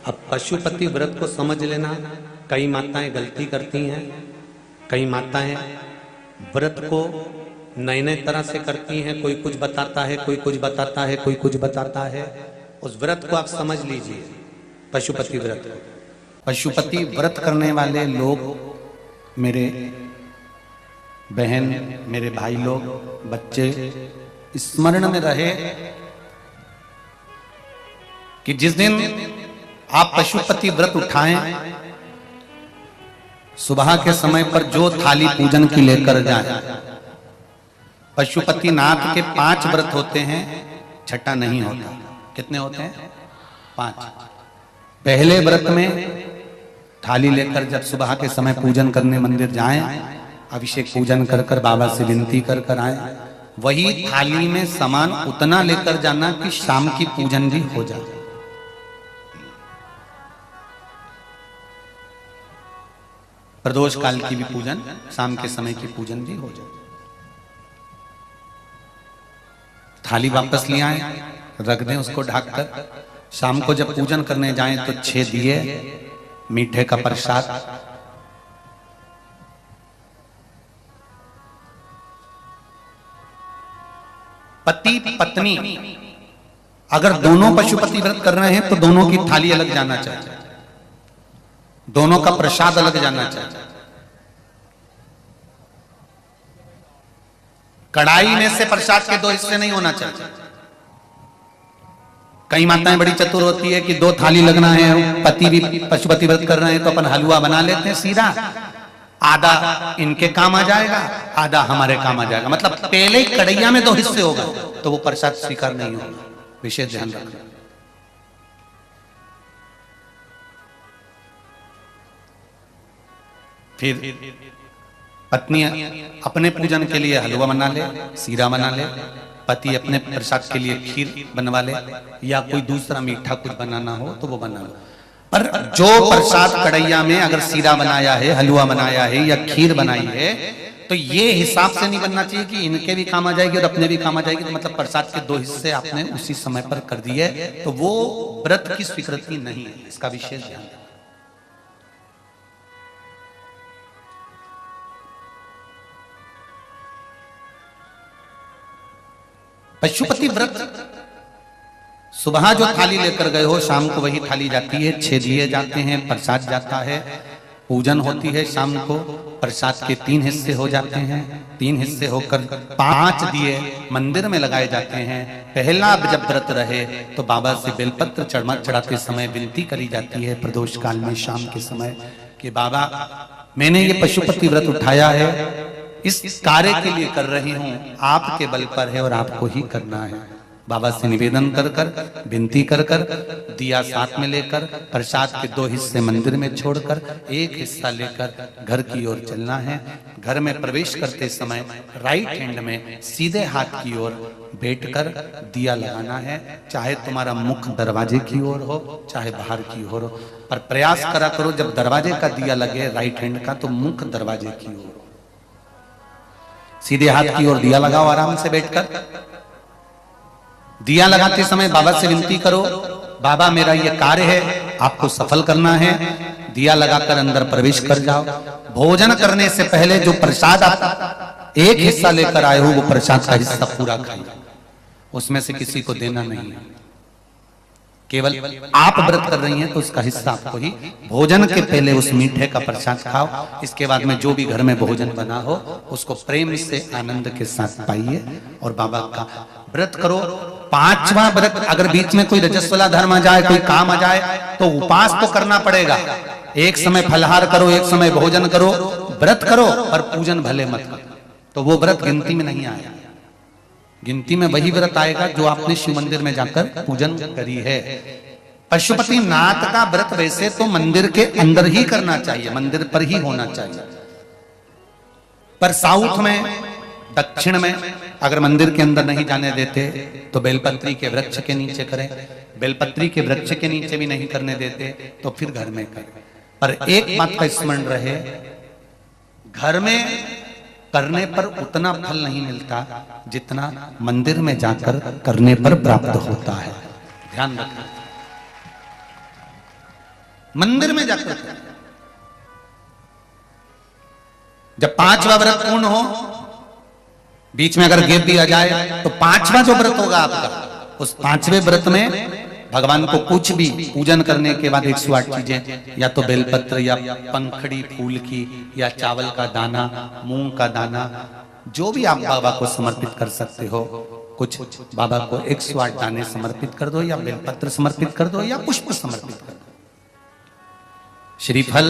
अब पशुपति व्रत को समझ लेना। कई माताएं गलती करती हैं, कई माताएं व्रत को नए नए तरह से करती हैं। कोई कुछ बताता है, कोई कुछ बताता है, कोई कुछ बताता है। उस व्रत को आप समझ लीजिए, पशुपति व्रत को। पशुपति व्रत करने वाले लोग, मेरे बहन, मेरे भाई लोग, बच्चे स्मरण में रहे कि जिस दिन आप पशुपति व्रत उठाएं, सुबह के समय पर जो थाली पूजन की लेकर जाए। पशुपति नाथ के 5 व्रत होते हैं, छठा नहीं होता। कितने होते हैं? 5। पहले व्रत में थाली लेकर जब सुबह के समय पूजन करने मंदिर जाएं, अभिषेक पूजन कर कर बाबा से विनती कर कर आए। वही थाली में सामान उतना लेकर जाना कि शाम की पूजन भी हो जाए। प्रदोष काल की भी पूजन, शाम के समय की पूजन भी हो जाए। थाली वापस ले आए, रख दें उसको ढककर। शाम को जब पूजन करने जाएं तो 6 दिए, मीठे का प्रसाद, पति पत्नी अगर दोनों पशुपति व्रत कर रहे हैं तो दोनों की थाली अलग जाना चाहिए, दोनों का प्रसाद अलग जाना चाहिए। कढ़ाई में से प्रसाद के 2 हिस्से नहीं होना चाहिए। कई माताएं बड़ी चतुर होती है कि 2 थाली लगना है, पति भी पशुपति व्रत कर रहे हैं तो अपन हलवा बना लेते हैं सीधा, आधा इनके काम आ जाएगा, आधा हमारे काम आ जाएगा। मतलब पहले ही कढ़ैया में 2 हिस्से होगा तो वो प्रसाद स्वीकार नहीं होगा। विशेष ध्यान रखना। फिर पत्नी अपने पूजन के लिए हलवा बना ले, सीरा बना ले, पति अपने प्रसाद के लिए खीर बनवा ले, या कोई दूसरा मीठा कुछ बनाना हो तो वो बना लो। पर जो प्रसाद कढ़ैया में अगर सीरा बनाया है, हलवा बनाया है या खीर बनाई है, तो ये हिसाब से नहीं बनना चाहिए कि इनके भी काम आ जाएगी और अपने भी काम आ जाएगी। तो मतलब प्रसाद के 2 हिस्से आपने उसी समय पर कर दिए, तो वो व्रत की स्वीकृति नहीं है। इसका विशेष ध्यान रखना। पशुपति व्रत सुबह जो थाली लेकर गए हो, शाम को वही थाली जाती है। 6 दिए जाते हैं, प्रसाद जाता है, पूजन होती है। शाम को प्रसाद के 3 हिस्से हो जाते हैं। 3 हिस्से होकर 5 दिए मंदिर में लगाए जाते हैं। पहला जब व्रत रहे तो बाबा से बेलपत्र चढ़ाते समय विनती करी जाती है प्रदोष काल में शाम के समय कि बाबा, मैंने ये पशुपति व्रत उठाया है, इस कार्य के लिए कर रही हूं, आपके बल पर है और आपको ही करना है। बाबा से निवेदन कर कर, विनती कर कर, दिया साथ में लेकर, प्रसाद के 2 हिस्से मंदिर में छोड़कर 1 हिस्सा लेकर घर की ओर चलना है। घर में प्रवेश करते समय राइट हैंड में सीधे हाथ की ओर बैठकर दिया लगाना है। चाहे तुम्हारा मुख दरवाजे की ओर हो, चाहे बाहर की ओर हो, पर प्रयास करा करो जब दरवाजे का दिया लगे राइट हैंड का तो मुख दरवाजे की ओर। सीधे हाथ की ओर दिया लगाओ आराम से बैठकर। दिया लगाते समय बाबा से विनती करो, बाबा मेरा ये कार्य है, आपको सफल करना है। दिया लगाकर अंदर प्रवेश कर जाओ। भोजन करने से पहले जो प्रसाद आप 1 हिस्सा लेकर आए हो, वो प्रसाद का हिस्सा पूरा खाइए, उसमें से किसी को देना नहीं है। केवल आप व्रत कर रही हैं तो उसका हिस्सा आपको ही। भोजन के पहले उस मीठे का प्रसाद खाओ। इसके बाद में जो भी घर में भोजन बना हो उसको प्रेम से आनंद के साथ पाइए और बाबा का व्रत करो। 5वां व्रत अगर बीच में कोई रजस्वला धर्म आ जाए, कोई काम आ जाए, तो उपास तो करना पड़ेगा। एक समय फलहार करो, एक समय भोजन करो, व्रत करो, पर पूजन भले मत करो। तो वो व्रत गिनती में नहीं आएगा। गिनती में वही व्रत आएगा जो आपने शिव मंदिर में जाकर पूजन करी है। पशुपति नाथ का व्रत वैसे तो मंदिर के अंदर ही करना चाहिए, मंदिर पर ही होना चाहिए। पर साउथ में, दक्षिण में अगर मंदिर के अंदर नहीं जाने देते तो बेलपत्री के वृक्ष के नीचे करें। बेलपत्री के वृक्ष के नीचे भी नहीं करने देते तो फिर घर में करें। पर एक बात का स्मरण रहे, घर में करने पर उतना फल नहीं मिलता जितना मंदिर में जाकर करने पर प्राप्त होता है। ध्यान रखना। मंदिर में जाकर करें। जब 5वां व्रत पूर्ण हो, बीच में अगर गैप भी आ जाए तो 5वां जो व्रत होगा आपका, उस 5वें व्रत में भगवान को कुछ भी पूजन करने के बाद 108 चीजें, या तो बेलपत्र या पंखड़ी फूल की या चावल का दाना, मूंग का दाना, जो भी आप बाबा को समर्पित कर सकते हो, कुछ बाबा को 108 दाने समर्पित कर दो, या बेलपत्र समर्पित कर दो, या पुष्प समर्पित कर दो। श्रीफल